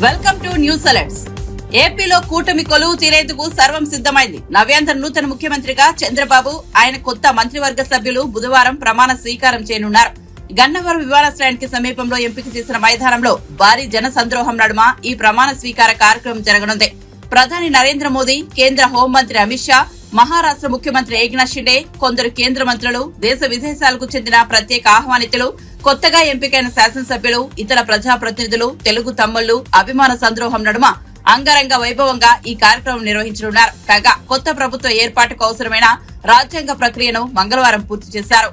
Welcome to news alerts. ఏపీలో కూటమి కొలువు తీరేందుకు సర్వం సిద్ధమైంది. నవ్యాంధ్ర నూతన ముఖ్యమంత్రిగా చంద్రబాబు, ఆయన కొత్త మంత్రివర్గ సభ్యులు బుధవారం ప్రమాణ స్వీకారం చేయనున్నారు. గన్నవరం విమానాశ్రయానికి సమీపంలో ఎంపిక చేసిన మైదానంలో భారీ జన సంద్రోహం నడుమ ఈ ప్రమాణ స్వీకార కార్యక్రమం జరగనుంది. ప్రధాని నరేంద్ర మోదీ, కేంద్ర హోంమంత్రి అమిత్ షా, మహారాష్ట్ర ముఖ్యమంత్రి ఏక్నాథ్ షిండే, కొందరు కేంద్ర మంత్రులు, దేశ విదేశాలకు చెందిన ప్రత్యేక ఆహ్వానితులు, కొత్తగా ఎంపికైన శాసనసభ్యులు, ఇతర ప్రజాప్రతినిధులు, తెలుగు తమ్ముళ్లు అభిమాన సంద్రోహం నడుమ అంగరంగ వైభవంగా ఈ కార్యక్రమం నిర్వహించనున్నారు. కాగా కొత్త ప్రభుత్వ ఏర్పాటుకు అవసరమైన రాజ్యాంగ ప్రక్రియను మంగళవారం పూర్తి చేశారు.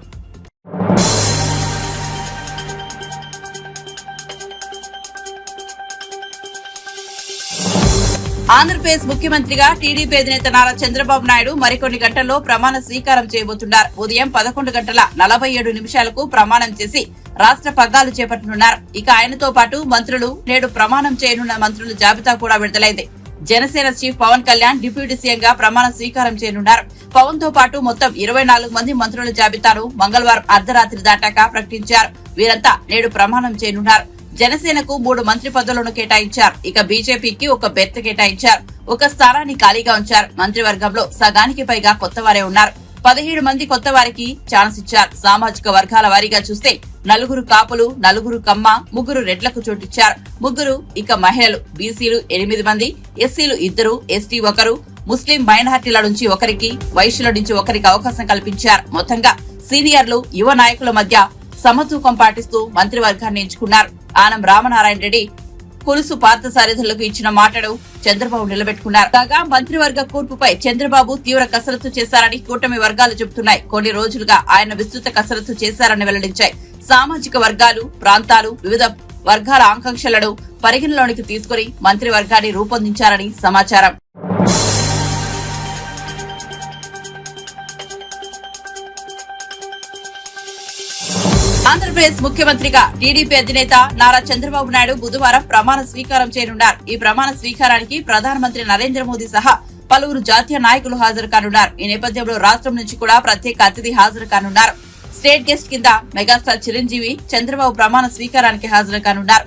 ఆంధ్రప్రదేశ్ ముఖ్యమంత్రిగా టీడీపీ అధినేత నారా చంద్రబాబు నాయుడు మరికొన్ని గంటల్లో ప్రమాణ స్వీకారం చేయబోతున్నారు. ఉదయం 11:47 ప్రమాణం చేసి రాష్ట్ర పగ్గాలు చేపట్టనున్నారు. ఇక ఆయనతో పాటు మంత్రులు, నేడు ప్రమాణం చేయనున్న మంత్రుల జాబితా కూడా విడుదలైంది. జనసేన చీఫ్ పవన్ కళ్యాణ్ డిప్యూటీ సీఎంగా ప్రమాణ స్వీకారం చేయనున్నారు. పవన్ తో పాటు మొత్తం 24 మంది మంత్రుల జాబితాను మంగళవారం అర్ధరాత్రి దాటాక ప్రకటించారు. వీరంతా నేడు ప్రమాణం చేయనున్నారు. జనసేనకు 3 మంత్రి పదవులను కేటాయించారు. ఇక బీజేపీకి ఒక బెర్త్ కేటాయించారు. ఒక స్థానాన్ని ఖాళీగా ఉంచారు. మంత్రివర్గంలో సగానికి పైగా కొత్తవారే ఉన్నారు. 17 మంది కొత్త వారికి ఛాన్స్ ఇచ్చారు. సామాజిక వర్గాల వారీగా చూస్తే 4 కాపులు, 4 కమ్మ, 3 రెడ్లకు చోటిచ్చారు. 3 ఇక మహిళలు, బీసీలు 8 మంది, ఎస్సీలు 2, ఎస్టీ 1, ముస్లిం మైనార్టీల నుంచి ఒకరికి, వైశ్యుల నుంచి ఒకరికి అవకాశం కల్పించారు. మొత్తంగా సీనియర్లు, యువ నాయకుల మధ్య సమతూకం పాటిస్తూ మంత్రివర్గాన్ని ఎంచుకున్నారు. ఆనం రామనారాయణ రెడ్డి, కులుసు పార్థసారథులకు ఇచ్చిన మాటను చంద్రబాబు నిలబెట్టుకున్నారు. కాగా మంత్రివర్గ కూర్పుపై చంద్రబాబు తీవ్ర కసరత్తు చేశారని కూటమి వర్గాలు చెబుతున్నాయి. కొన్ని రోజులుగా ఆయన విస్తృత కసరత్తు చేశారని వెల్లడించాయి. సామాజిక వర్గాలు, ప్రాంతాలు, వివిధ వర్గాల ఆకాంక్షలను పరిగణలోనికి తీసుకుని మంత్రివర్గాన్ని రూపొందించారని సమాచారం. ఆంధ్రప్రదేశ్ ముఖ్యమంత్రిగా టీడీపీ అధినేత నారా చంద్రబాబు నాయుడు బుధవారం ప్రమాణ స్వీకారం చేయనున్నారు. ఈ ప్రమాణ స్వీకారానికి ప్రధానమంత్రి నరేంద్ర మోదీ సహా పలువురు జాతీయ నాయకులు హాజరు కానున్నారు. ఈ నేపథ్యంలో రాష్ట్రం నుంచి కూడా ప్రత్యేక అతిథి హాజరు కానున్నారు. స్టేట్ గెస్ట్ కింద మెగాస్టార్ చిరంజీవి చంద్రబాబు ప్రమాణ స్వీకారానికి హాజరు కానున్నారు.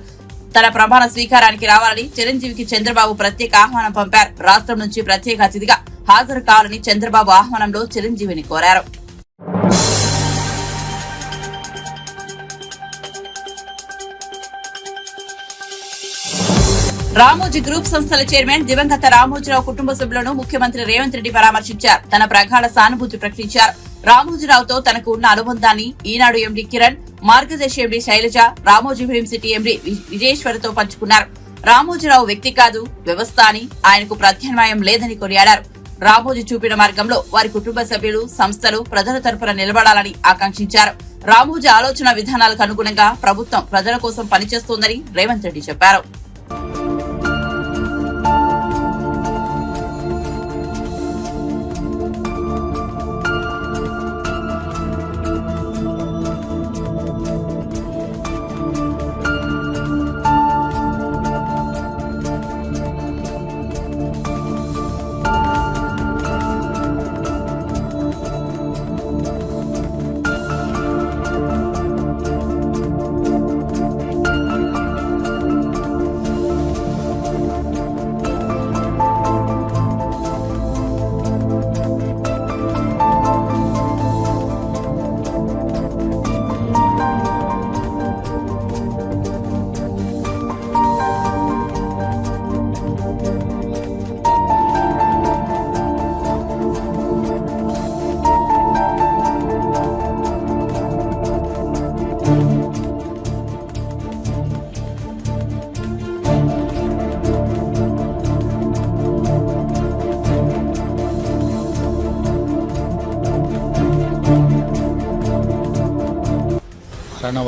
తన ప్రమాణ స్వీకారానికి రావాలని చిరంజీవికి చంద్రబాబు ప్రత్యేక ఆహ్వానం పంపారు. రాష్ట్రం నుంచి ప్రత్యేక అతిథిగా హాజరు కావాలని చంద్రబాబు ఆహ్వానంలో చిరంజీవిని కోరారు. రామోజీ గ్రూప్ సంస్థల చైర్మన్ దివంగత రామోజీరావు కుటుంబ సభ్యులను ముఖ్యమంత్రి రేవంత్ రెడ్డి పరామర్శించారు. తన ప్రగాఢ సానుభూతి ప్రకటించారు. రామోజీరావుతో తనకు ఉన్న అనుబంధాన్ని ఈనాడు MD Kiran, Margadarsi MD Shailaja, Ramoji film city MD విజయేశ్వరితో పంచుకున్నారు. రామోజీరావు వ్యక్తి కాదు, వ్యవస్థ అని, ఆయనకు ప్రత్యామ్నాయం లేదని కొనియాడారు. రామోజీ చూపిన మార్గంలో వారి కుటుంబ సభ్యులు, సంస్థలు ప్రజల తరపున నిలబడాలని ఆకాంక్షించారు. రామోజీ ఆలోచన విధానాలకు అనుగుణంగా ప్రభుత్వం ప్రజల కోసం పనిచేస్తోందని రేవంత్ రెడ్డి చెప్పారు.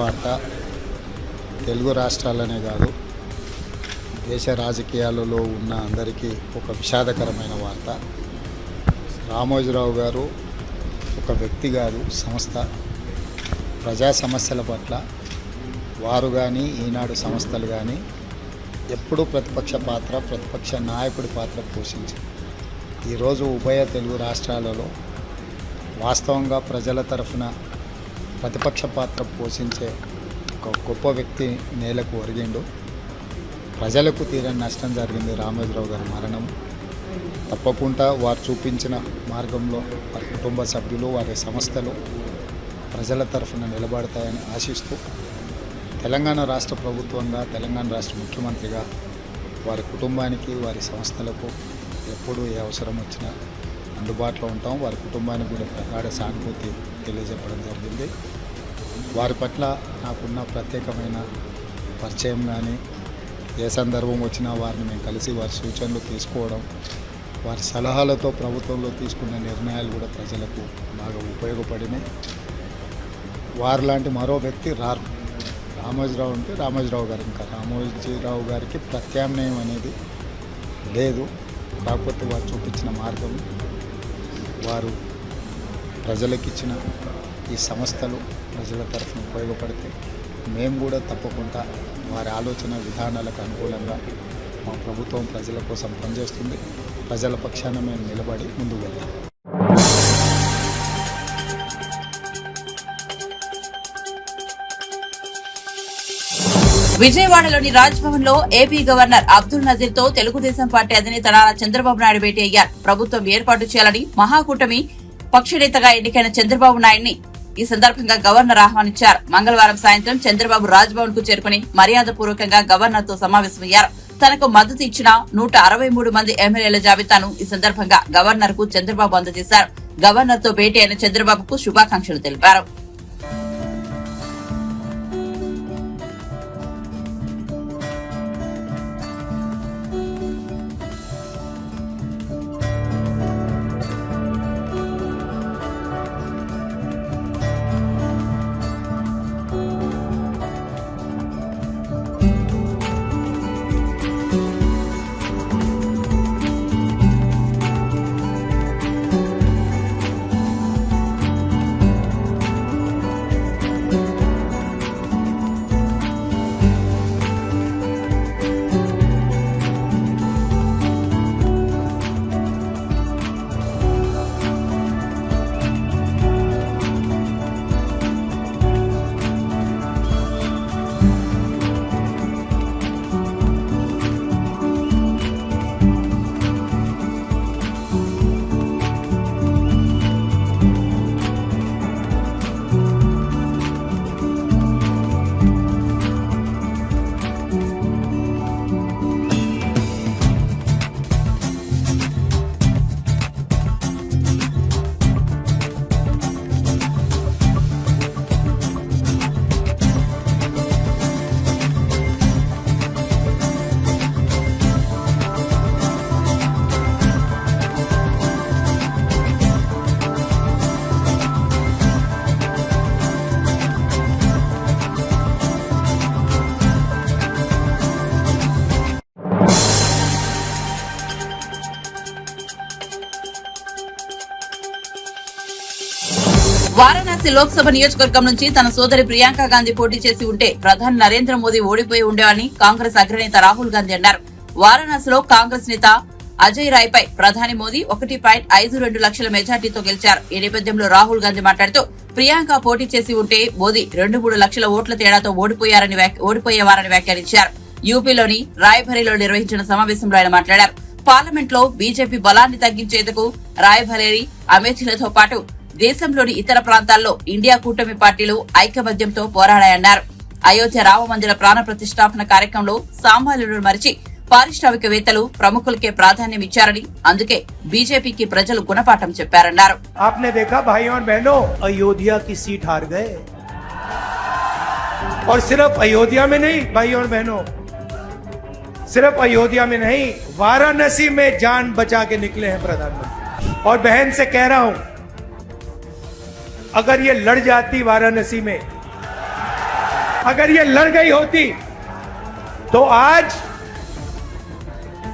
వార్త తెలుగు రాష్ట్రాలనే కాదు, దేశ రాజకీయాలలో ఉన్న అందరికీ ఒక విషాదకరమైన వార్త. రామోజీరావు గారు ఒక వ్యక్తి కాదు, సంస్థ. ప్రజా సమస్యల పట్ల వారు కానీ, ఈనాడు సంస్థలు కానీ ఎప్పుడూ ప్రతిపక్ష నాయకుడి పాత్ర పోషించింది. ఈరోజు ఉభయ తెలుగు రాష్ట్రాలలో వాస్తవంగా ప్రజల తరఫున ప్రతిపక్ష పాత్ర పోషించే ఒక గొప్ప వ్యక్తి నేలకు ఒరిగిండు. ప్రజలకు తీరని నష్టం జరిగింది. రామోజీరావు గారి మరణం తప్పకుండా వారు చూపించిన మార్గంలో వారి కుటుంబ సభ్యులు, వారి సంస్థలు ప్రజల తరఫున నిలబడతాయని ఆశిస్తూ తెలంగాణ రాష్ట్ర ప్రభుత్వంగా, తెలంగాణ రాష్ట్ర ముఖ్యమంత్రిగా వారి కుటుంబానికి, వారి సంస్థలకు ఎప్పుడు ఏ అవసరం వచ్చినా అందుబాటులో ఉంటాం. వారి కుటుంబానికి కూడా ప్రగాఢ సానుభూతి తెలియజెప్పడం జరిగింది. వారి పట్ల నాకున్న ప్రత్యేకమైన పరిచయం కానీ, ఏ సందర్భం వచ్చినా వారిని మేము కలిసి వారి సూచనలు తీసుకోవడం, వారి సలహాలతో ప్రభుత్వంలో తీసుకున్న నిర్ణయాలు కూడా ప్రజలకు బాగా ఉపయోగపడినాయి. వారు లాంటి మరో వ్యక్తి రారు. రామోజీరావు అంటే రామోజీరావు గారు, ఇంకా రామోజీరావు గారికి ప్రత్యామ్నాయం అనేది లేదు. కాకపోతే వారు చూపించిన మార్గం, వారు ప్రజలకిచ్చిన ఈ సంస్థలు ప్రజల తరఫున ఉపయోగపడితే మేము కూడా తప్పకుండా వారి ఆలోచన విధానాలకు అనుకూలంగా మా ప్రభుత్వం ప్రజల కోసం పనిచేస్తుంది. ప్రజల పక్షాన మేము నిలబడి ముందుకు వెళ్తాం. విజయవాడలోని రాజ్భవన్ లో ఏపీ గవర్నర్ అబ్దుల్ నజీర్ తో తెలుగుదేశం పార్టీ అధినేత నారా చంద్రబాబు నాయుడు భేటీ అయ్యారు. ప్రభుత్వం ఏర్పాటు చేయాలని మహాకూటమి పక్షనేతగా ఎన్నికైన చంద్రబాబు నాయుడిని ఈ సందర్భంగా గవర్నర్ ఆహ్వానించారు. మంగళవారం సాయంత్రం చంద్రబాబు రాజ్భవన్ కు చేరుకుని మర్యాదపూర్వకంగా గవర్నర్ తో సమావేశమయ్యారు. తనకు మద్దతు ఇచ్చిన 163 మంది ఎమ్మెల్యేల జాబితాను ఈ సందర్భంగా గవర్నర్ కు చంద్రబాబు అందజేశారు. గవర్నర్ తో భేటీ అయిన చంద్రబాబుకు శుభాకాంక్షలు తెలిపారు. వారణాసి లోక్సభ నియోజకవర్గం నుంచి తన సోదరి ప్రియాంక గాంధీ పోటీ చేసి ఉంటే ప్రధాని నరేంద్ర మోదీ ఓడిపోయి ఉండేవారని కాంగ్రెస్ అగ్రనేత రాహుల్ గాంధీ అన్నారు. వారణాసిలో కాంగ్రెస్ నేత అజయ్ రాయ్ పై ప్రధాని మోదీ 1.52 లక్షల మెజార్టీతో గెలిచారు. ఈ నేపథ్యంలో రాహుల్ గాంధీ మాట్లాడుతూ ప్రియాంక పోటీ చేసి ఉంటే మోదీ 2-3 లక్షల ఓట్ల తేడాతో ఓడిపోయేవారని వ్యాఖ్యానించారు. యూపీలోని రాయ్బరేలీలో నిర్వహించిన సమావేశంలో ఆయన మాట్లాడారు. పార్లమెంట్ లో బీజేపీ బలాన్ని తగ్గించేందుకు రాయ్బరేలీ, అమేథీలతో పాటు దేశంలోని ఇతర ప్రాంతాల్లో ఇండియా కూటమి పార్టీలు ఐకమత్యంతో పోరాడాయన్నారు. అయోధ్య రామ మందిర ప్రాణ ప్రతిష్టాపన కార్యక్రమంలో సామాన్యులను మరిచి పారిశ్రామికవేత్తలు ప్రముఖులకే ప్రాధాన్యం ఇచ్చారని, అందుకే బీజేపీకి ప్రజలు గుణపాఠం చెప్పారన్నారు. आपने देखा भाइयों और बहनों, अयोध्या की सीट हार गए और सिर्फ अयोध्या में नहीं भाइयों और बहनों, सिर्फ अयोध्या में नहीं, वाराणसी में जान बचा के निकले हैं प्रधानमंत्री। और बहन से कह रहा हूं, अगर ये लड़ जाती वाराणसी में, अगर ये लड़ गई होती तो आज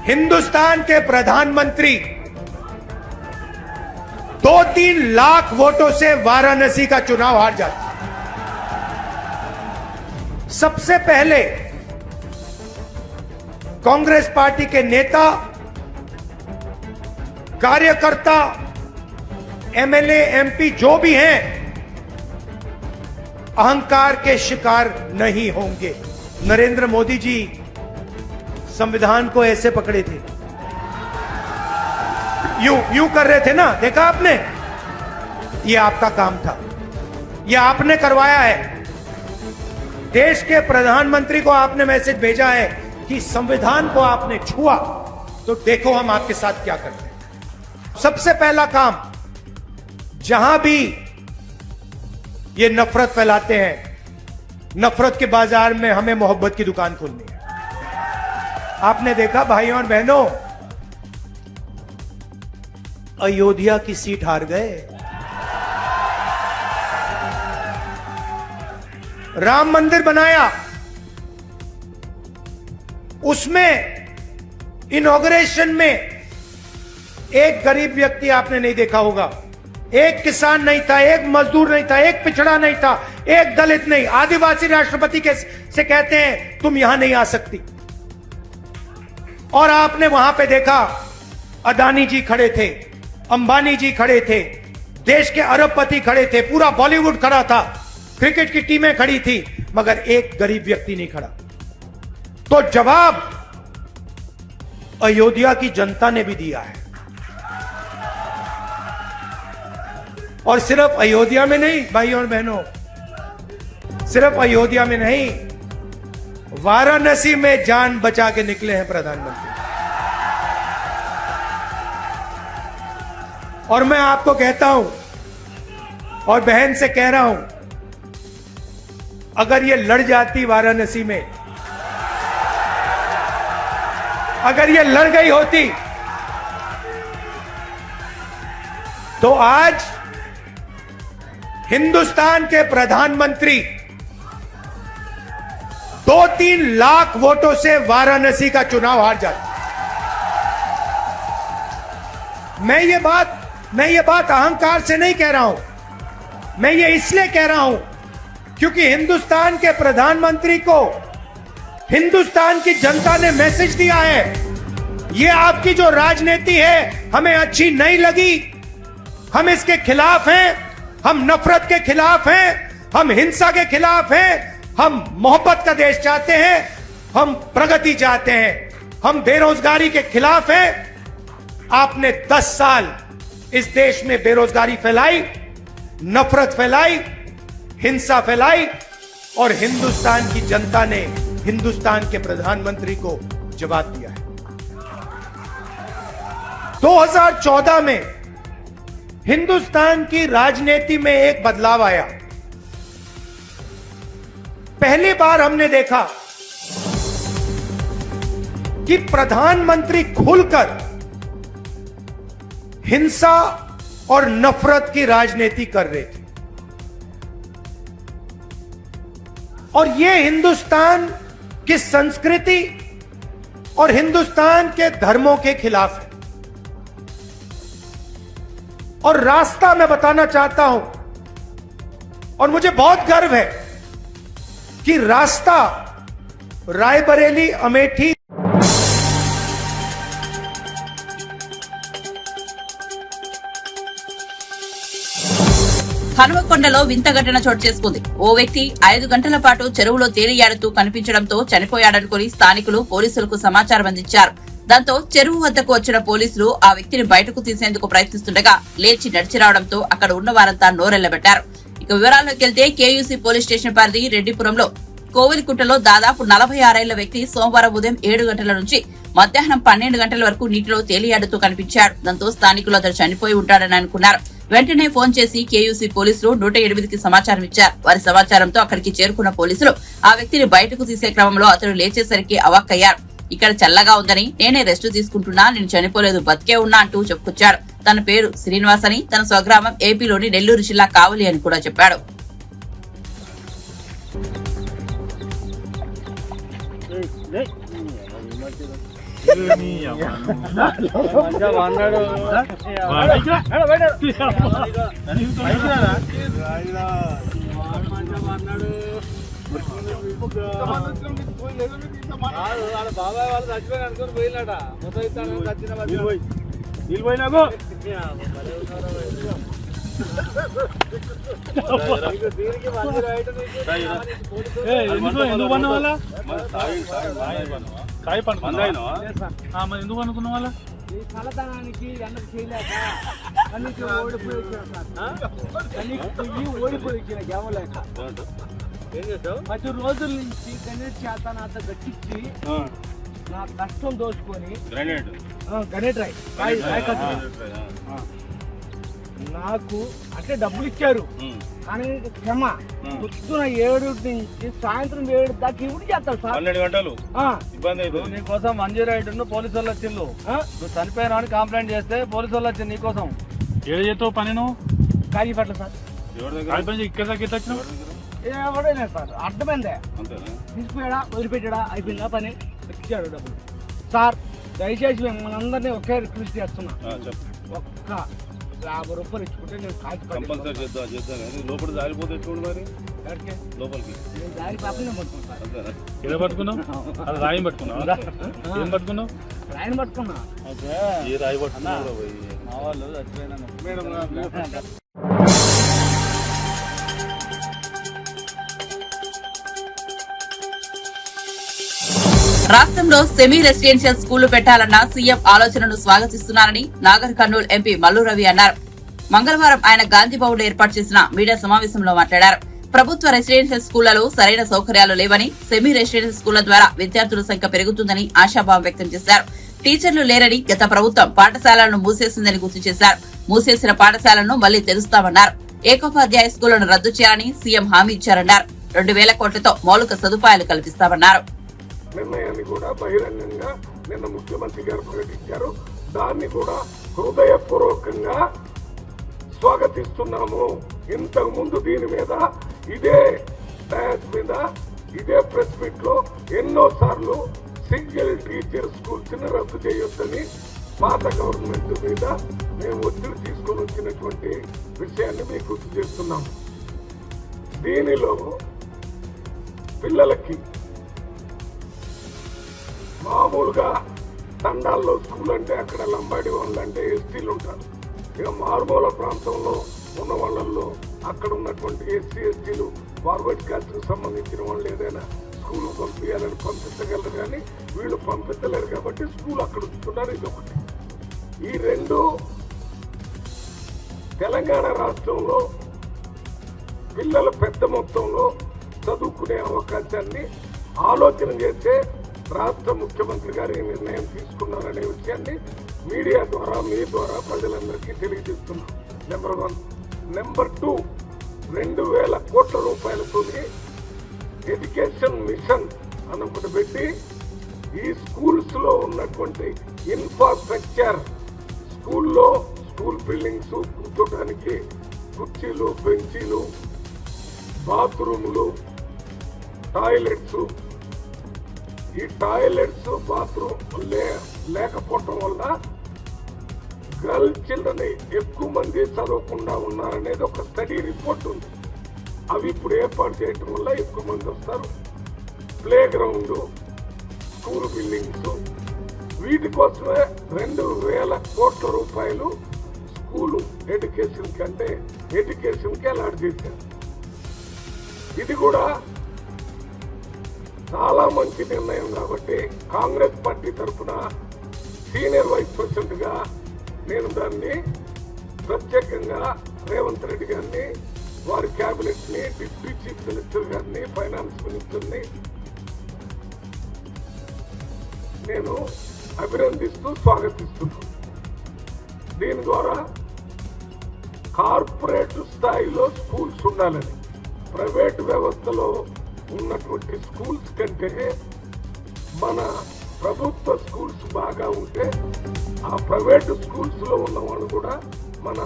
हिंदुस्तान के प्रधानमंत्री 2-3 लाख वोटों से वाराणसी का चुनाव हार जाते। सबसे पहले कांग्रेस पार्टी के नेता, कार्यकर्ता, एमएलए, एमपी जो भी हैं, अहंकार के शिकार नहीं होंगे। नरेंद्र मोदी जी संविधान को ऐसे पकड़े थे, यूं कर रहे थे ना, देखा आपने? ये आपका काम था, ये आपने करवाया है। देश के प्रधानमंत्री को आपने मैसेज भेजा है कि संविधान को आपने छुआ तो देखो हम आपके साथ क्या करते हैं। सबसे पहला काम, जहां भी ये नफरत फैलाते हैं, नफरत के बाजार में हमें मोहब्बत की दुकान खोलनी है। आपने देखा भाइयों और बहनों, अयोध्या की सीट हार गए, राम मंदिर बनाया, उसमें इनॉग्रेशन में एक गरीब व्यक्ति आपने नहीं देखा होगा, एक किसान नहीं था, एक मजदूर नहीं था, एक पिछड़ा नहीं था, एक दलित नहीं, आदिवासी राष्ट्रपति से कहते हैं तुम यहां नहीं आ सकती। और आपने वहां पे देखा अदानी जी खड़े थे, अंबानी जी खड़े थे, देश के अरबपति खड़े थे, पूरा बॉलीवुड खड़ा था, क्रिकेट की टीमें खड़ी थी, मगर एक गरीब व्यक्ति नहीं खड़ा। तो जवाब अयोध्या की जनता ने भी दिया है। और सिर्फ अयोध्या में नहीं भाइयों और बहनों, सिर्फ अयोध्या में नहीं, वाराणसी में जान बचा के निकले हैं प्रधानमंत्री। और मैं आपको कहता हूं और बहन से कह रहा हूं, अगर ये लड़ जाती वाराणसी में, अगर ये लड़ गई होती, तो आज हिंदुस्तान के प्रधानमंत्री 2-3 लाख वोटों से वाराणसी का चुनाव हार जाते। मैं ये बात अहंकार से नहीं कह रहा हूं, मैं ये इसलिए कह रहा हूं क्योंकि हिंदुस्तान के प्रधानमंत्री को हिंदुस्तान की जनता ने मैसेज दिया है, ये आपकी जो राजनीति है हमें अच्छी नहीं लगी, हम इसके खिलाफ हैं, हम नफरत के खिलाफ हैं, हम हिंसा के खिलाफ हैं, हम मोहब्बत का देश चाहते हैं, हम प्रगति चाहते हैं, हम बेरोजगारी के खिलाफ हैं। आपने 10 साल इस देश में बेरोजगारी फैलाई, नफरत फैलाई, हिंसा फैलाई, और हिंदुस्तान की जनता ने हिंदुस्तान के प्रधानमंत्री को जवाब दिया है। 2014 में हिंदुस्तान की राजनीति में एक बदलाव आया। पहली बार हमने देखा कि प्रधानमंत्री खुलकर हिंसा और नफरत की राजनीति कर रहे थे, और यह हिंदुस्तान की संस्कृति और हिंदुस्तान के धर्मों के खिलाफ है। और रास्ता मैं बताना चाहता हूं, और मुझे बहुत गर्व है कि रास्ता रायबरेली अमेठी హనుమకొండలో వింత ఘటన చోటు చేసుకుంది. ఓ వ్యక్తి 5 గంటల పాటు చెరువులో తేలియాడుతూ కనిపించడంతో చనిపోయాడనుకుని స్థానికులు పోలీసులకు సమాచారం అందించారు. దాంతో చెరువు వద్దకు వచ్చిన పోలీసులు ఆ వ్యక్తిని బయటకు తీసేందుకు ప్రయత్నిస్తుండగా లేచి నడిచి రావడంతో అక్కడ ఉన్న వారంతా నోరెళ్లబెట్టారు. ఇక వివరాల్లోకి వెళ్తే కేయూసీ పోలీస్ స్టేషన్ పరిధి రెడ్డిపురంలో కోవిలికుంటలో దాదాపు 46 ఏళ్ల వ్యక్తి సోమవారం ఉదయం 7 గంటల నుంచి మధ్యాహ్నం 12 గంటల వరకు నీటిలో తేలియాడుతూ కనిపించాడు. దాంతో స్థానికులు అతడు చనిపోయి ఉంటాడని అనుకున్నారు. వెంటనే ఫోన్ చేసి కేయూసీ పోలీసులు 108కి సమాచారం ఇచ్చారు. వారి సమాచారంతో అక్కడికి చేరుకున్న పోలీసులు ఆ వ్యక్తిని బయటకు తీసే క్రమంలో అతడు లేచేసరికి అవాక్కయ్యారు. ఇక్కడ చల్లగా ఉందని, నేనే రెస్ట్ తీసుకుంటున్నా, నేను చనిపోలేదు, బతికే ఉన్నా అంటూ చెప్పుకొచ్చాడు. తన పేరు శ్రీనివాస్ అని, తన స్వగ్రామం ఏపీలోని నెల్లూరు జిల్లా కావలి అని కూడా చెప్పాడు. బాబాయ్ వాళ్ళు చచ్చిపోయి అనుకుని పోయినట మొత్తం ఇస్తాను నీళ్ళు పోయినాకు దీనికి మంది రైట్ ఎందుకు పన్న వాళ్ళ కాయ పండు మరి ఎందుకు అనుకున్న వాళ్ళ ఈ కలతనానికి ఎందుకు చేయలేక కనీకి ఓడిపోయి వచ్చిన సార్ కనీకి ఓడిపోయి వచ్చిన గెవలేక ఏం చేస్తావు 10 రోజుల నుంచి గణేట్ చేతన అంత గట్టించి నా కష్టం దోచుకొని గణేట్ రాయ్ నాకు అంటే డబ్బులు ఇచ్చారు కానీ క్షమ పొద్దున 7 నుంచి సాయంత్రం 7 దాకా ఇప్పుడు చేస్తారు సార్ 12 గంటలు ఇబ్బంది అవుతుంది నీకోసం 108 పోలీసు వాళ్ళు వచ్చిండు నువ్వు చనిపోయినా అని కంప్లైంట్ చేస్తే పోలీసు వాళ్ళు వచ్చింది నీకోసం ఏడు చేస్తావు పని నువ్వు కాజీపట్ల సార్ ఇక్కడ దాకా ఎట్లా వచ్చినావు ఎవడైనా సార్ అర్థమైందే తీసుకుపోయాడా వదిలిపెట్టాడా అయిపోయిందా పని ఇచ్చాడు డబ్బులు సార్ దయచేసి మిమ్మల్ని అందరినీ ఒకే రిక్వెస్ట్ చేస్తున్నా ఒక్క 50 రూపాయలు ఇచ్చుకుంటే నేను కంపల్సరీ చేద్దాం కానీ లోపల జారిపోతే చూడు మరి లోపలికి నేను దారి పాపనే పట్టుకున్నాను సార్ ఏదో పట్టుకున్నావు అది రాయి పట్టుకున్నావు ఏం పట్టుకున్నావు రాయిని పట్టుకున్నా ఏ రాయి పట్టుకున్నావు మా వాళ్ళు చచ్చిపోయినా రాష్ట్రంలో సెమీ రెసిడెన్షియల్ స్కూళ్లు పెట్టాలన్న సీఎం ఆలోచనను స్వాగతిస్తున్నారని నాగర్ కర్నూల్ ఎంపీ మల్లు రవి అన్నారు. మంగళవారం ఆయన గాంధీభవన్ లో ఏర్పాటు చేసిన మీడియా సమావేశంలో మాట్లాడారు. ప్రభుత్వ రెసిడెన్షియల్ స్కూళ్లలో సరైన సౌకర్యాలు లేవని, సెమీ రెసిడెన్షియల్ స్కూళ్ల ద్వారా విద్యార్థుల సంఖ్య పెరుగుతుందని ఆశాభావం వ్యక్తం చేశారు. టీచర్లు లేరని గత ప్రభుత్వం పాఠశాలలను మూసేసిందని గుర్తు చేశారు. మూసేసిన పాఠశాలను మళ్లీ తెరుస్తామన్నారు. ఏకోపాధ్యాయ స్కూళ్లను రద్దు చేయాలని సీఎం హామీ ఇచ్చారన్నారు. 2,000 కోట్లతో మౌలిక సదుపాయాలు కల్పిస్తామన్నారు. నిర్ణయాన్ని కూడా బహిరంగంగా నిన్న ముఖ్యమంత్రి గారు ప్రకటించారు. దాన్ని కూడా హృదయపూర్వకంగా స్వాగతిస్తున్నాము. ఇంతకు ముందు దీని మీద ఇదే డయాస్ మీద ఇదే ప్రెస్ మీట్ లో ఎన్నో సార్లు సింగిల్ టీచర్ స్కూల్స్ ని రద్దు చేయొద్దని పాత గవర్నమెంట్ మీద మేము ఒత్తిడి తీసుకొని వచ్చినటువంటి విషయాన్ని మీకు గుర్తు చేస్తున్నాము. దీనిలో పిల్లలకి మామూలుగా తండాల్లో స్కూల్ అంటే అక్కడ లంబాడి వాళ్ళు అంటే ఎస్టీలు ఉంటారు. ఇక మారుమూల ప్రాంతంలో ఉన్న వాళ్ళల్లో అక్కడ ఉన్నటువంటి ఎస్సీ ఎస్టీలు ఫార్వర్డ్ క్యాస్ట్ కు సంబంధించిన వాళ్ళు ఏదైనా స్కూల్ పంపించాలని పంపించగలరు కానీ వీళ్ళు పంపించలేరు కాబట్టి స్కూల్ అక్కడ ఉంచుతున్నారు. ఇది ఒకటి. ఈ రెండు తెలంగాణ రాష్ట్రంలో పిల్లలు పెద్ద మొత్తంలో చదువుకునే అవకాశాన్ని ఆలోచన చేస్తే రాష్ట్ర ముఖ్యమంత్రి గారు ఈ నిర్ణయం తీసుకున్నారనే విషయాన్ని మీడియా ద్వారా మీ ద్వారా ప్రజలందరికీ తెలియజేస్తున్నాం. నెంబర్ 1. నెంబర్ 2, 2,000 కోట్ల రూపాయలతో ఎడ్యుకేషన్ మిషన్ అన్నప్పుడు పెట్టి ఈ స్కూల్స్ లో ఉన్నటువంటి ఇన్ఫ్రాస్ట్రక్చర్, స్కూల్లో స్కూల్ బిల్డింగ్స్, కూర్చోడానికి కుర్చీలు, బెంచీలు, బాత్రూములు, టాయిలెట్స్, ఈ టాయిలెట్స్ బాత్రూమ్ లేకపోవటం వల్ల గర్ల్ చిల్డ్రన్ ఎక్కువ మంది చదవకుండా ఉన్నారనేది ఒక స్టడీ రిపోర్ట్ ఉంది. అవి ఇప్పుడు ఏర్పాటు చేయటం వల్ల ఎక్కువ మంది వస్తారు. ప్లే గ్రౌండ్, స్కూల్ బిల్డింగ్స్, వీటి కోసమే 2,000 కోట్ల రూపాయలు స్కూలు ఎడ్యుకేషన్ కంటే ఎడ్యుకేషన్ కి అలాట్ చేశారు. ఇది కూడా చాలా మంచి నిర్ణయం కాబట్టి కాంగ్రెస్ పార్టీ తరఫున సీనియర్ వైస్ ప్రెసిడెంట్ గా నేను దాన్ని ప్రత్యేకంగా రేవంత్ రెడ్డి గారిని, వారి కేబినెట్ ని, డిప్యూటీ చీఫ్ మినిస్టర్ గారిని, ఫైనాన్స్ మినిస్టర్ ని నేను అభినందిస్తూ స్వాగతిస్తున్నాను. దీని ద్వారా కార్పొరేట్ స్థాయిలో స్కూల్స్ ఉండాలని, ప్రైవేట్ వ్యవస్థలో ఉన్నటువంటి స్కూల్స్ కంటే మన ప్రభుత్వ స్కూల్స్ బాగా ఉంటే ఆ ప్రైవేట్ స్కూల్స్ లో ఉన్న వాళ్ళు కూడా మన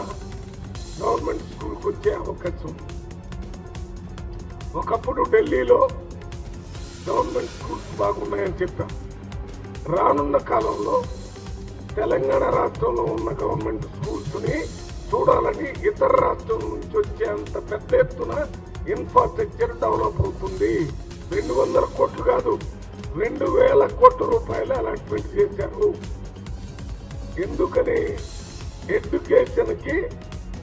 గవర్నమెంట్ స్కూల్కి వచ్చే అవకాశం ఉంది. ఒకప్పుడు ఢిల్లీలో గవర్నమెంట్ స్కూల్స్ బాగున్నాయని చెప్పాం. రానున్న కాలంలో తెలంగాణ రాష్ట్రంలో ఉన్న గవర్నమెంట్ స్కూల్స్ ని చూడాలని ఇతర రాష్ట్రం నుంచి వచ్చేంత పెద్ద ఎత్తున ఇన్ఫ్రాస్ట్రక్చర్ డెవలప్ అవుతుంది. 200 కోట్లు కాదు, 2,000 కోట్ల రూపాయలు అలాట్మెంట్ చేశారు. ఎందుకని? ఎడ్యుకేషన్ కి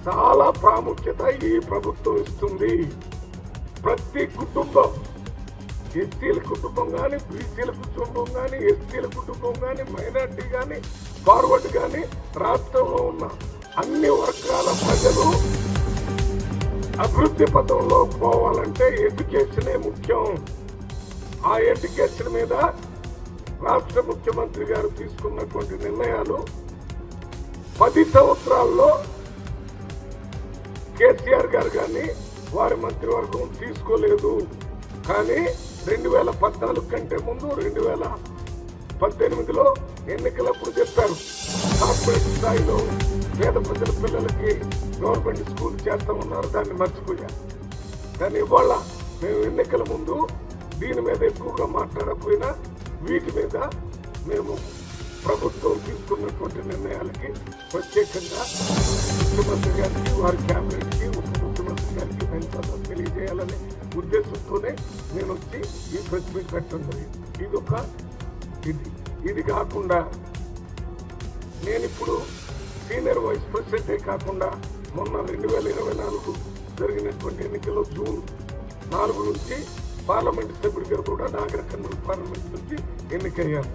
చాలా ప్రాముఖ్యత ఈ ప్రభుత్వం ఇస్తుంది. ప్రతి కుటుంబం, ఎస్సీల కుటుంబం కానీ, బీసీల కుటుంబం కానీ, ఎస్టీల కుటుంబం కానీ, మైనార్టీ కానీ, ఫార్వర్డ్ కానీ, రాష్ట్రంలో ఉన్న అన్ని వర్గాల ప్రజలు అభివృద్ధి పథంలో పోవాలంటే ఎడ్యుకేషనే ముఖ్యం. ఆ ఎడ్యుకేషన్ మీద రాష్ట్ర ముఖ్యమంత్రి గారు తీసుకున్నటువంటి నిర్ణయాలు 10 సంవత్సరాల్లో కేసీఆర్ గారు కానీ వారి మంత్రివర్గం తీసుకోలేదు. కానీ 2014 కంటే ముందు 2018లో ఎన్నికలప్పుడు చెప్పారు కార్పొరేట్ స్థాయిలో పేద ప్రజల పిల్లలకి గవర్నమెంట్ స్కూల్ చేస్తామన్నారు. దాన్ని మర్చిపోయారు. కానీ ఇవాళ మేము ఎన్నికల ముందు దీని మీద ఎక్కువగా మాట్లాడకపోయినా వీటి మీద మేము ప్రభుత్వం తీసుకున్నటువంటి నిర్ణయాలకి ప్రత్యేకంగా ముఖ్యమంత్రి గారికి, వారి క్యాబినెట్కి, ఉప ముఖ్యమంత్రి గారికి ధన్యవాదాలు తెలియజేయాలనే ఉద్దేశంతోనే నేను వచ్చి ఈ ప్రెస్ మీట్ పెట్టడం జరిగింది. ఇది కాకుండా నేను ఇప్పుడు సీనియర్ వైస్ ప్రెసిడెంటే కాకుండా మొన్న 2024 జరిగినటువంటి ఎన్నికల్లో జూన్ 4 నుంచి పార్లమెంట్ సభ్యుడిగా కూడా నాగర్ కర్నూలు పార్లమెంట్ నుంచి ఎన్నికయ్యాను.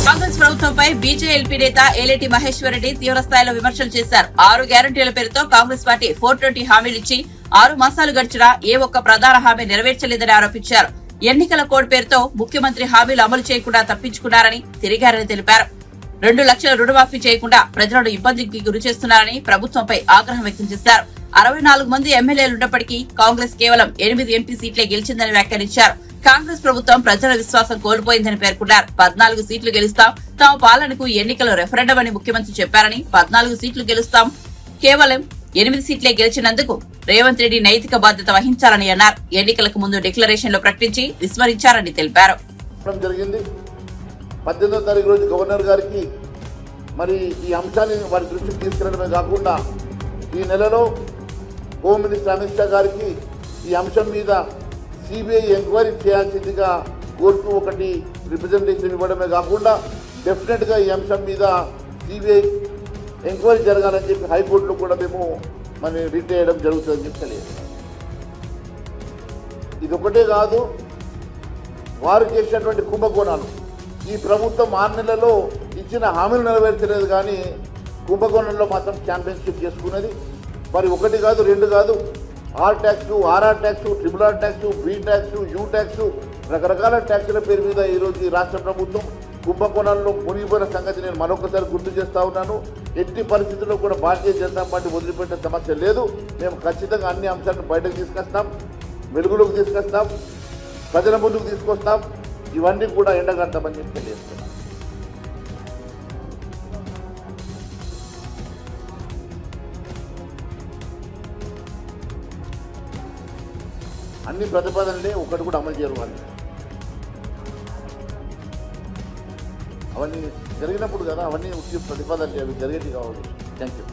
కాంగ్రెస్ ప్రభుత్వంపై బీజేఎల్పీ నేత ఏలేటి మహేశ్వర్ రెడ్డి తీవ్ర స్థాయిలో విమర్శలు చేశారు. 6 గ్యారంటీల పేరుతో కాంగ్రెస్ పార్టీ 420 హామీలిచ్చి 6 మాసాలు గడిచినా ఏ ఒక్క ప్రధాన హామీ నెరవేర్చలేదని ఆరోపించారు. ఎన్నికల కోడ్ పేరుతో ముఖ్యమంత్రి హామీలు అమలు చేయకుండా తప్పించుకున్నారని, తిరిగారని తెలిపారు. 2 లక్షల రుణమాఫీ చేయకుండా ప్రజలను ఇబ్బందికి గురి చేస్తున్నారని ప్రభుత్వంపై ఆగ్రహం వ్యక్తం చేశారు. 64 మంది ఎమ్మెల్యేలున్నప్పటికీ కాంగ్రెస్ కేవలం 8 ఎంపీ సీట్లే గెలిచిందని వ్యాఖ్యానించారు. కాంగ్రెస్ ప్రభుత్వం ప్రజల విశ్వాసం కోల్పోయిందని పేర్కొన్నారు. 14 సీట్లు గెలుస్తాం, తమ పాలనకు ఎన్నికలు రెఫరెండం అని ముఖ్యమంత్రి చెప్పారని, 14 సీట్లు గెలుస్తాం, కేవలం 8 సీట్లే గెలిచినందుకు రేవంత్ రెడ్డి నైతిక బాధ్యత వహించాలని అన్నారు. ఎన్నికలకు ముందు డిక్లరేషన్లు ప్రకటించి విస్మరించారని తెలిపారు. 18వ తారీఖు రోజు గవర్నర్ గారికి మరి ఈ అంశాన్ని వారి దృష్టికి తీసుకెళ్లడమే కాకుండా ఈ నెలలో హోమ్ మినిస్టర్ అమిత్ షా గారికి ఈ అంశం మీద సిబిఐ ఎంక్వైరీ చేయాల్సిందిగా కోర్టు ఒకటి రిప్రజెంటేషన్ ఇవ్వడమే కాకుండా డెఫినెట్గా ఈ అంశం మీద సిబిఐ ఎంక్వైరీ జరగాలని చెప్పి హైకోర్టులో కూడా మేము రిట్ చేయడం జరుగుతుందని చెప్పి తెలియదు. ఇది ఒకటే కాదు, వారు చేసినటువంటి కుంభకోణాలు ఈ ప్రభుత్వం 6 నెలల్లో ఇచ్చిన హామీలు నెరవేర్చలేదు. కానీ కుంభకోణంలో మాత్రం ఛాంపియన్షిప్ చేసుకున్నది. మరి 1 కాదు 2 కాదు, R tax, RR tax, triple tax, B tax, U tax, రకరకాల ట్యాక్సుల పేరు మీద ఈరోజు ఈ రాష్ట్ర ప్రభుత్వం కుంభకోణాల్లో మునిగిపోయిన సంగతి నేను మరొకసారి గుర్తు చేస్తా ఉన్నాను. ఎట్టి పరిస్థితుల్లో కూడా భారతీయ జనతా పార్టీ వదిలిపెట్టే సమస్య లేదు. మేము ఖచ్చితంగా అన్ని అంశాలను బయటకు తీసుకొస్తాం, వెలుగులోకి తీసుకొస్తాం, ప్రజల ముందుకు తీసుకొస్తాం. ఇవన్నీ కూడా ఎండగడతామని చెప్పి తెలియజేస్తున్నాం. అన్ని ప్రతిపాదనలే ఒకటి కూడా అమలు చేయరు. అవన్నీ జరిగినప్పుడు కదా అవన్నీ ముఖ్య ప్రతిపాదనలు అవి జరిగేది కావాలి. Thank you.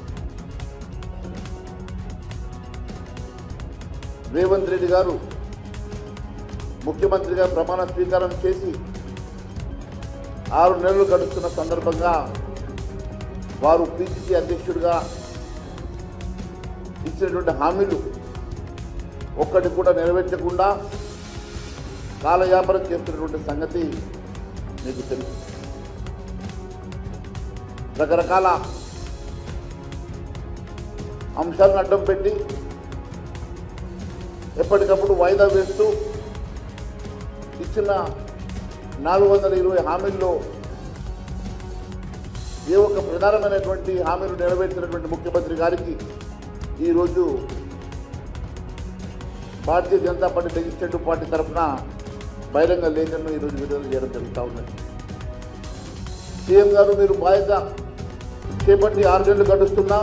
రేవంత్ రెడ్డి గారు ముఖ్యమంత్రిగా ప్రమాణ స్వీకారం చేసి 6 నెలలు గడుస్తున్న సందర్భంగా వారు పిసిసి అధ్యక్షుడిగా ఇచ్చినటువంటి హామీలు ఒక్కటి కూడా నెరవేర్చకుండా కాలయాపనం చేస్తున్నటువంటి సంగతి మీకు తెలుసు. రకరకాల అంశాలను అడ్డం పెట్టి ఎప్పటికప్పుడు వాయిదా వేస్తూ ఇచ్చిన 420 హామీల్లో ఏ ఒక్క ప్రధానమైనటువంటి హామీలు నెరవేర్చినటువంటి ముఖ్యమంత్రి గారికి ఈరోజు Bharatiya Janata party legislative party తరఫున బహిరంగ లేఖను ఈరోజు విడుదల చేయడం జరుగుతూ ఉన్నది. సీఎం గారు మీరు బాధ్యత చేపట్టి 6 నెలలు గడుస్తున్నా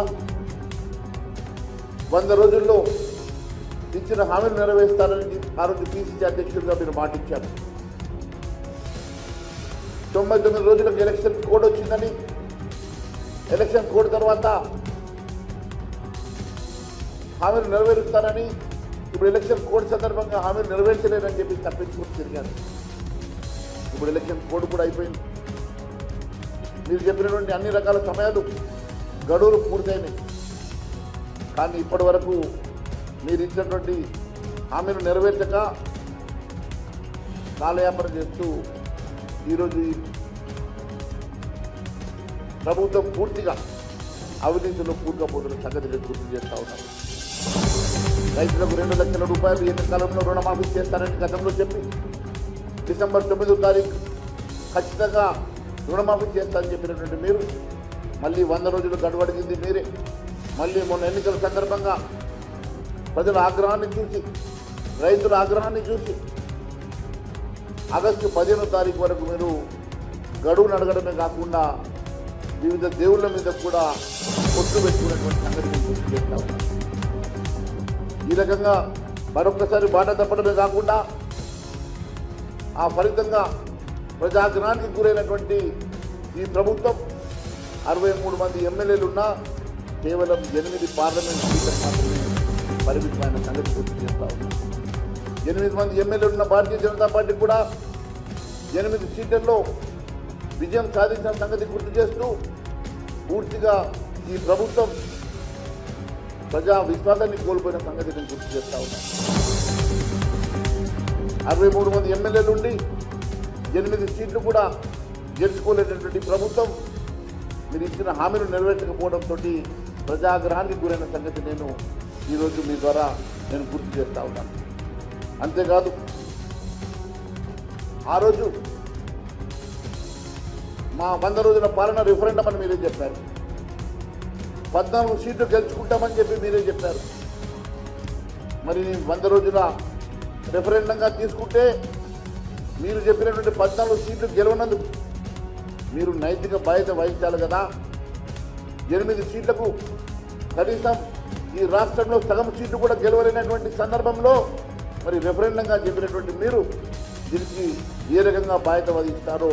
100 రోజుల్లో ఇచ్చిన హామీలు నెరవేరుస్తారని ఆ రోజు పిసిసి అధ్యక్షుడిగా మీరు మాటిచ్చారు. 99 రోజులకు ఎలక్షన్ కోడ్ వచ్చిందని, ఎలక్షన్ కోడ్ తర్వాత హామీలు నెరవేరుస్తారని, ఇప్పుడు ఎలక్షన్ కోడ్ సందర్భంగా హామీలు నెరవేర్చలేదని చెప్పి తప్పించుకుని తిరిగారు. ఇప్పుడు ఎలక్షన్ కోడ్ కూడా అయిపోయింది. మీరు చెప్పినటువంటి అన్ని రకాల సమయాలు గడువులు పూర్తయినాయి. కానీ ఇప్పటి వరకు మీరు ఇచ్చినటువంటి హామీలు నెరవేర్చక కాలయాపన చేస్తూ ఈరోజు ఈ ప్రభుత్వం పూర్తిగా అవినీతిలో కూరుకుపోతున్న సంగతి గుర్తు చేస్తూ ఉన్నారు. రైతులకు 2 లక్షల రూపాయలు ఎన్నికలంలో రుణమాఫీ చేస్తారని గతంలో చెప్పి డిసెంబర్ 9వ తారీఖు ఖచ్చితంగా రుణమాఫీ చేస్తారని చెప్పినటువంటి మీరు మళ్ళీ 100 రోజులు గడువడిగింది మీరే. మళ్ళీ మొన్న ఎన్నికల సందర్భంగా ప్రజల ఆగ్రహాన్ని చూసి, రైతుల ఆగ్రహాన్ని చూసి ఆగస్టు 15వ తారీఖు వరకు మీరు గడువును అడగడమే కాకుండా వివిధ దేవుళ్ళ మీద కూడా పొట్టు పెట్టుకున్నటువంటి సంగతి గుర్తు చేస్తా ఉన్నారు. ఈ రకంగా మరొక్కసారి బాట తప్పడమే కాకుండా ఆ ఫలితంగా ప్రజాగ్రహానికి గురైనటువంటి ఈ ప్రభుత్వం 63 మంది ఎమ్మెల్యేలున్నా కేవలం 8 పార్లమెంట్ సీట్లకు మాత్రమే పరిమితమైన సంగతి గుర్తు చేస్తా ఉన్నారు. 8 మంది ఎమ్మెల్యేలున్న భారతీయ జనతా పార్టీ కూడా 8 సీట్లలో విజయం సాధించిన సంగతి గుర్తు చేస్తూ పూర్తిగా ఈ ప్రభుత్వం ప్రజా విశ్వాసాన్ని కోల్పోయిన సంగతి నేను గుర్తు చేస్తా ఉన్నాను. 63 మంది ఎమ్మెల్యేలు ఉండి 8 సీట్లు కూడా గెలుచుకోలేనటువంటి ప్రభుత్వం మీరు ఇచ్చిన హామీలు నెరవేర్చకపోవడంతో ప్రజాగ్రహానికి గురైన సంగతి నేను ఈరోజు మీ ద్వారా నేను గుర్తు చేస్తా ఉన్నాను. అంతేకాదు ఆ రోజు మా 100 రోజుల పాలన రిఫరెండం అని మీరే చెప్పారు. 14 సీట్లు గెలుచుకుంటామని చెప్పి మీరే చెప్పారు. మరి 100 రోజుల రెఫరెండంగా తీసుకుంటే మీరు చెప్పినటువంటి 14 సీట్లు గెలవనందుకు మీరు నైతిక బాధ్యత వహించాలి కదా. 8 సీట్లకు కనీసం ఈ రాష్ట్రంలో సగం సీట్లు కూడా గెలవలేనటువంటి సందర్భంలో మరి రెఫరెండంగా చెప్పినటువంటి మీరు దీనికి ఏ రకంగా బాధ్యత వహిస్తారో